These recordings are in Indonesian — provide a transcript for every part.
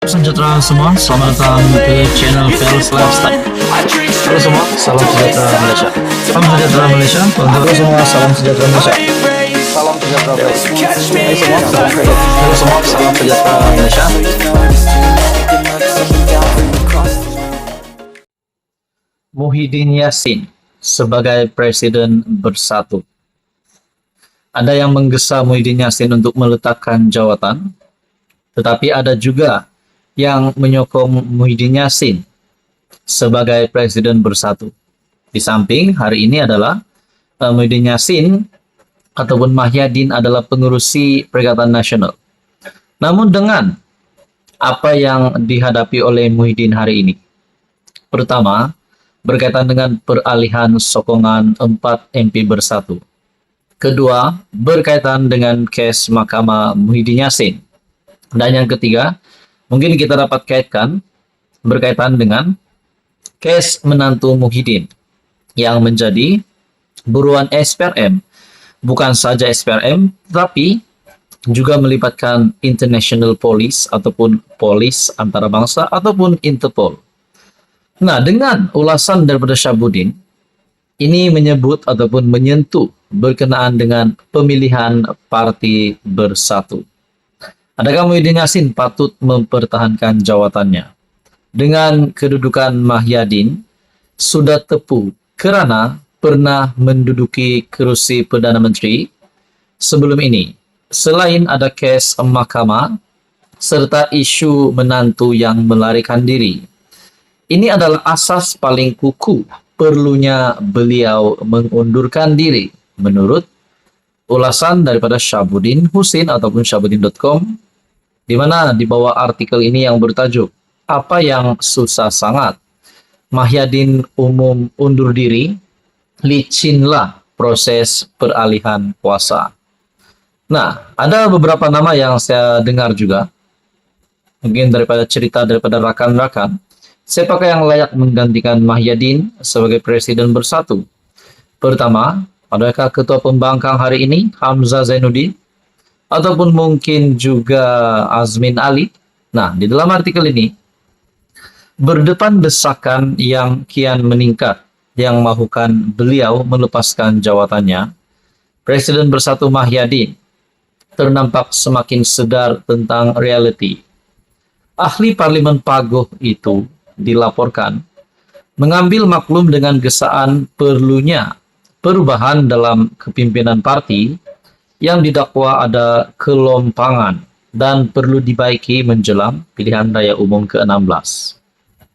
Sejahtera semua, selamat datang ke channel Fels Lifestyle. Halo semua, salam sejahtera Malaysia. Salam sejahtera Malaysia. Halo semua, salam sejahtera Malaysia. Salam sejahtera Malaysia. Halo semua, salam sejahtera Malaysia. Muhyiddin Yassin sebagai Presiden Bersatu. Ada yang menggesa Muhyiddin Yassin untuk meletakkan jawatan, tetapi ada juga yang menyokong Muhyiddin Yassin sebagai Presiden Bersatu. Di samping hari ini adalah Muhyiddin Yassin ataupun Mahyadin adalah pengurusi Perikatan Nasional. Namun dengan apa yang dihadapi oleh Muhyiddin hari ini, pertama berkaitan dengan peralihan sokongan 4 MP Bersatu. Kedua, berkaitan dengan kes Mahkamah Muhyiddin Yassin. Dan yang ketiga, mungkin kita dapat kaitkan berkaitan dengan kes menantu Muhyiddin yang menjadi buruan SPRM. Bukan saja SPRM, tetapi juga melibatkan International Police ataupun polis antarabangsa ataupun Interpol. Nah, dengan ulasan daripada Syabuddin, ini menyebut ataupun menyentuh berkenaan dengan pemilihan parti Bersatu. Adakah Muhyiddin Yassin patut mempertahankan jawatannya? Dengan kedudukan Mahyadin sudah tepu kerana pernah menduduki kerusi Perdana Menteri sebelum ini. Selain ada kes mahkamah serta isu menantu yang melarikan diri. Ini adalah asas paling kukuh perlunya beliau mengundurkan diri menurut ulasan daripada Syabuddin Husin ataupun syabuddin.com, di mana di bawah artikel ini yang bertajuk "Apa yang susah sangat? Mahyadin umum undur diri, licinlah proses peralihan kuasa." Nah, ada beberapa nama yang saya dengar juga, mungkin daripada cerita daripada rakan-rakan, siapakah yang layak menggantikan Mahyadin sebagai Presiden Bersatu? Pertama, adakah Ketua Pembangkang hari ini Hamzah Zainuddin? Ataupun mungkin juga Azmin Ali? Nah, di dalam artikel ini, berdepan desakan yang kian meningkat yang mahukan beliau melepaskan jawatannya, Presiden Bersatu Mahyadin ternampak semakin sedar tentang realiti. Ahli Parlimen Paguh itu dilaporkan mengambil maklum dengan gesaan perlunya perubahan dalam kepimpinan parti yang didakwa ada kelompangan dan perlu dibaiki menjelang pilihan raya umum ke-16.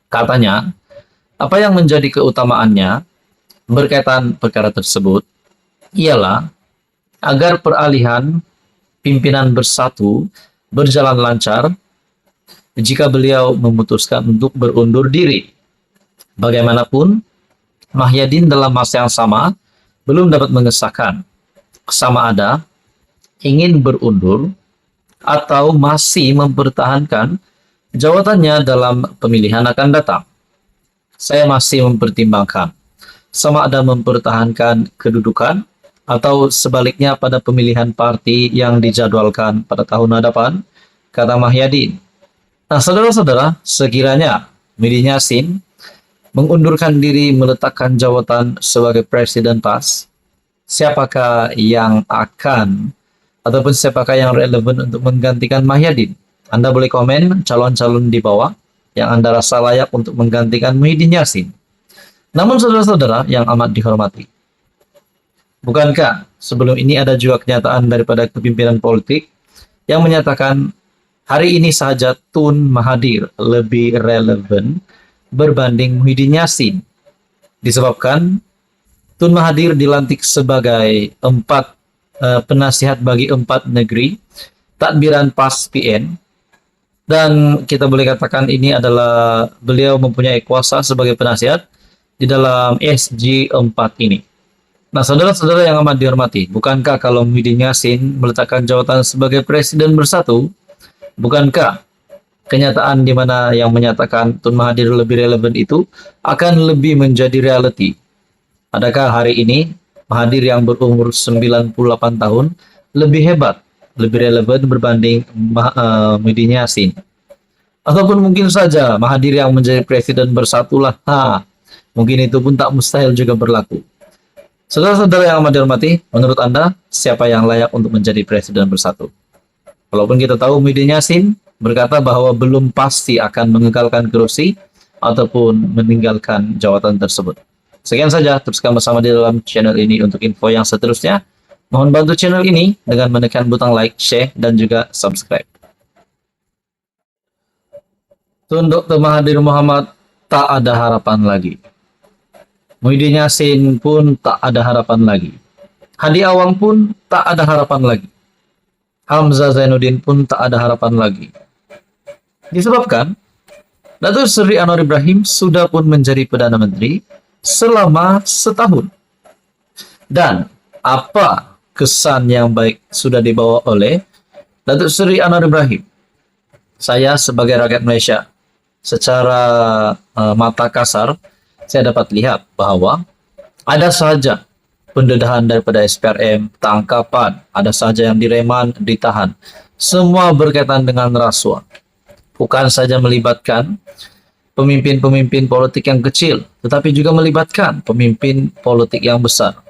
Katanya, apa yang menjadi keutamaannya berkaitan perkara tersebut ialah agar peralihan pimpinan Bersatu berjalan lancar jika beliau memutuskan untuk berundur diri. Bagaimanapun, Mahyadin dalam masa yang sama belum dapat mengesahkan sama ada ingin berundur atau masih mempertahankan jawatannya dalam pemilihan akan datang. Saya masih mempertimbangkan sama ada mempertahankan kedudukan atau sebaliknya pada pemilihan parti yang dijadwalkan pada tahun hadapan, kata Mahyadin. Nah, saudara-saudara, sekiranya Muhyiddin Yassin mengundurkan diri meletakkan jawatan sebagai Presiden PAS, siapakah yang akan ataupun siapakah yang relevan untuk menggantikan Mahyadin? Anda boleh komen calon-calon di bawah yang Anda rasa layak untuk menggantikan Muhyiddin Yassin. Namun saudara-saudara yang amat dihormati, bukankah sebelum ini ada juga kenyataan daripada kepimpinan politik yang menyatakan hari ini sahaja Tun Mahathir lebih relevan berbanding Muhyiddin Yassin, disebabkan Tun Mahathir dilantik sebagai penasihat bagi 4 negeri tadbiran PAS PN, dan kita boleh katakan ini adalah beliau mempunyai kuasa sebagai penasihat di dalam SG4 ini. Nah, saudara-saudara yang amat dihormati, bukankah kalau Muhyiddin Yassin meletakkan jawatan sebagai Presiden Bersatu, bukankah kenyataan di mana yang menyatakan Tun Mahathir lebih relevan itu akan lebih menjadi reality? Adakah hari ini Mahathir yang berumur 98 tahun lebih hebat, lebih relevan berbanding Muhyiddin Yassin? Ataupun mungkin saja Mahathir yang menjadi presiden bersatulah. Mungkin itu pun tak mustahil juga berlaku. Saudara-saudara yang amat dihormati, menurut Anda, siapa yang layak untuk menjadi presiden bersatu? Walaupun kita tahu Muhyiddin Yassin berkata bahwa belum pasti akan mengekalkan kursi ataupun meninggalkan jawatan tersebut. Sekian saja, teruskan bersama di dalam channel ini untuk info yang seterusnya. Mohon bantu channel ini dengan menekan butang like, share, dan juga subscribe. Tun Dr. Mahathir Mohamad tak ada harapan lagi. Muhyiddin Yassin pun tak ada harapan lagi. Hadi Awang pun tak ada harapan lagi. Hamzah Zainuddin pun tak ada harapan lagi. Disebabkan Datuk Seri Anwar Ibrahim sudah pun menjadi Perdana Menteri selama setahun. Dan apa kesan yang baik sudah dibawa oleh Datuk Seri Anwar Ibrahim? Saya sebagai rakyat Malaysia, secara mata kasar, saya dapat lihat bahwa ada saja pendedahan daripada SPRM, tangkapan, ada saja yang direman, ditahan. Semua berkaitan dengan rasuah. Bukan saja melibatkan pemimpin-pemimpin politik yang kecil, tetapi juga melibatkan pemimpin politik yang besar.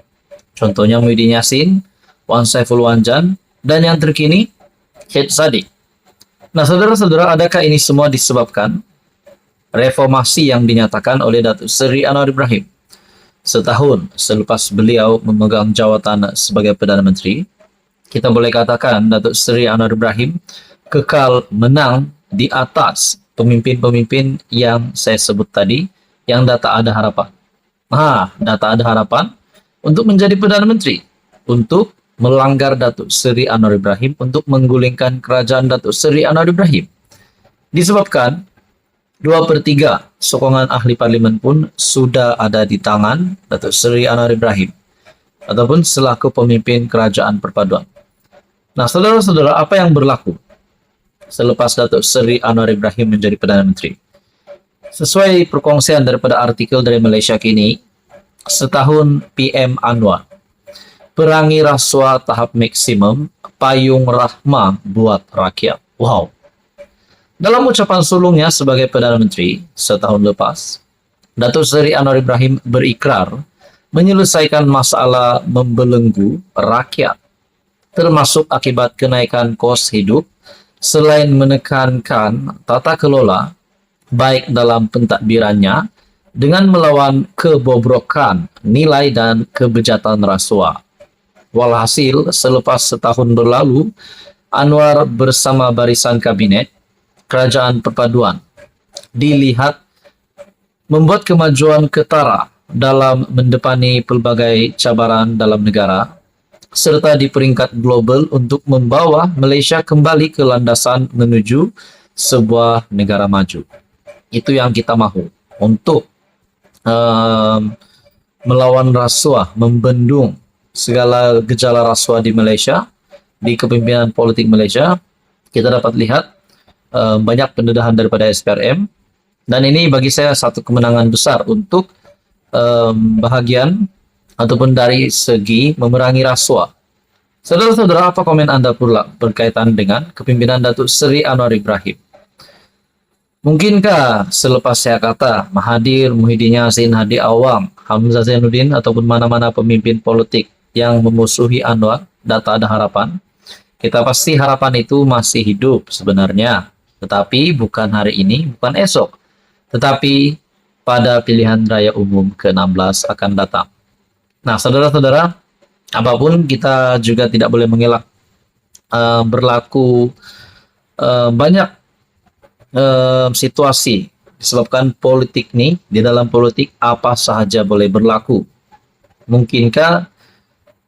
Contohnya Muhyiddin Yassin, Wan Saiful Wanjan, dan yang terkini, Syed Saddiq. Nah, saudara-saudara, adakah ini semua disebabkan reformasi yang dinyatakan oleh Datuk Seri Anwar Ibrahim setahun selepas beliau memegang jawatan sebagai Perdana Menteri? Kita boleh katakan Datuk Seri Anwar Ibrahim kekal menang di atas pemimpin-pemimpin yang saya sebut tadi, yang tak ada harapan. Tak ada harapan untuk menjadi Perdana Menteri, untuk melanggar Datuk Seri Anwar Ibrahim, untuk menggulingkan kerajaan Datuk Seri Anwar Ibrahim. Disebabkan 2/3 sokongan ahli parlimen pun sudah ada di tangan Datuk Seri Anwar Ibrahim ataupun selaku pemimpin kerajaan perpaduan. Nah, saudara-saudara, apa yang berlaku selepas Datuk Seri Anwar Ibrahim menjadi Perdana Menteri? Sesuai perkongsian daripada artikel dari Malaysia Kini, setahun PM Anwar, perangi rasuah tahap maksimum, payung rahmah buat rakyat. Wow. Dalam ucapan sulungnya sebagai Perdana Menteri setahun lepas, Datuk Seri Anwar Ibrahim berikrar menyelesaikan masalah membelenggu rakyat, termasuk akibat kenaikan kos hidup, selain menekankan tata kelola baik dalam pentadbirannya dengan melawan kebobrokan nilai dan kebejatan rasuah. Walhasil, selepas setahun berlalu, Anwar bersama barisan kabinet Kerajaan Perpaduan dilihat membuat kemajuan ketara dalam mendepani pelbagai cabaran dalam negara, serta di peringkat global untuk membawa Malaysia kembali ke landasan menuju sebuah negara maju. Itu yang kita mahu, untuk melawan rasuah, membendung segala gejala rasuah di Malaysia, di kepemimpinan politik Malaysia. Kita dapat lihat banyak pendedahan daripada SPRM, dan ini bagi saya satu kemenangan besar untuk bahagian ataupun dari segi memerangi rasuah. Saudara-saudara, apa komen Anda pula berkaitan dengan kepimpinan Datuk Seri Anwar Ibrahim? Mungkinkah selepas saya kata Mahathir, Muhyiddin Yassin, Hadi Awang, Hamzah Zainuddin ataupun mana-mana pemimpin politik yang memusuhi Anwar tak ada harapan? Kita pasti harapan itu masih hidup sebenarnya. Tetapi bukan hari ini, bukan esok, tetapi pada pilihan raya umum ke-16 akan datang. Nah, saudara-saudara, apapun kita juga tidak boleh mengelak berlaku banyak situasi disebabkan politik nih. Di dalam politik apa sahaja boleh berlaku. Mungkinkah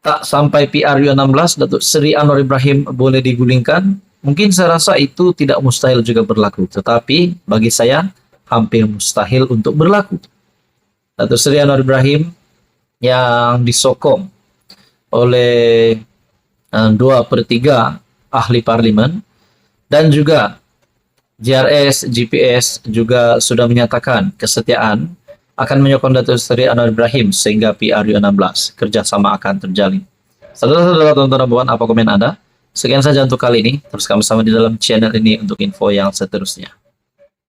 tak sampai PRU16 Datuk Seri Anwar Ibrahim boleh digulingkan? Mungkin saya rasa itu tidak mustahil juga berlaku, tetapi bagi saya hampir mustahil untuk berlaku. Datuk Seri Anwar Ibrahim yang disokong oleh 2/3 ahli parlimen, dan juga JRS, GPS juga sudah menyatakan kesetiaan akan menyokong Datuk Seri Anwar Ibrahim sehingga PRU16 kerjasama akan terjalin. Saudara-saudara, tonton buan, apa komen Anda? Sekian saja untuk kali ini. Teruskan bersama di dalam channel ini untuk info yang seterusnya.